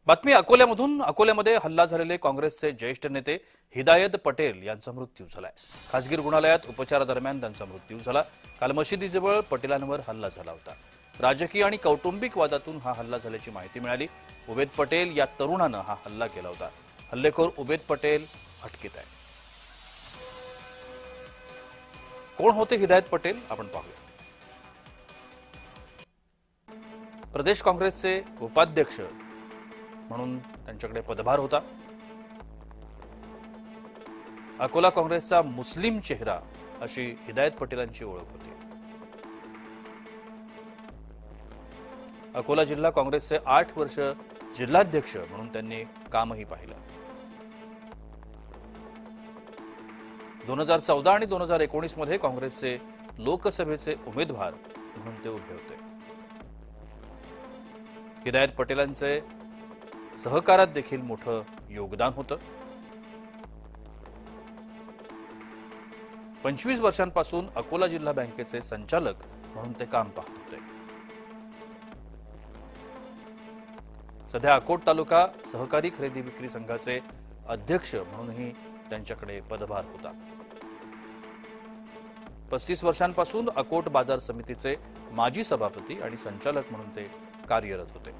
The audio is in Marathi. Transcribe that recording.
बातमी अकोल्यामधून। अकोल्यामध्ये हल्ला झालेले काँग्रेसचे ज्येष्ठ नेते हिदायत पटेल यांचा मृत्यू झालाय। खासगी रुग्णालयात उपचारादरम्यान त्यांचा मृत्यू झाला। काल मशिदीजवळ पटेलांवर हल्ला झाला होता। राजकीय आणि कौटुंबिक वादातून हा हल्ला झाल्याची माहिती मिळाली। उबेद पटेल या तरुणानं हा हल्ला केला होता। हल्लेखोर उबेद पटेल अटकेत आहे। कोण होते हिदायत पटेल आपण पाहूया। प्रदेश काँग्रेसचे उपाध्यक्ष म्हणून त्यांच्याकडे पदभार होता। अकोला काँग्रेसचा मुस्लिम चेहरा अशी हिदायत पटेलांची ओळख होती। अकोला जिल्हा काँग्रेसचे 8 वर्ष जिल्हाध्यक्ष म्हणून त्यांनी कामही पाहिलं। 2014 आणि 2019 मध्ये काँग्रेसचे लोकसभेचे उमेदवार म्हणून ते उभे होते। हिदायत पटेलांचे सहकारात देखील मोठं योगदान होतं। 25 वर्षांपासून अकोला जिल्हा बँकेचे संचालक म्हणून ते काम पाहत होते। सध्या अकोट तालुका सहकारी खरेदी विक्री संघाचे अध्यक्ष म्हणूनही त्यांच्याकडे पदभार होता। 35 वर्षांपासून अकोट बाजार समितीचे माजी सभापती आणि संचालक म्हणून ते कार्यरत होते।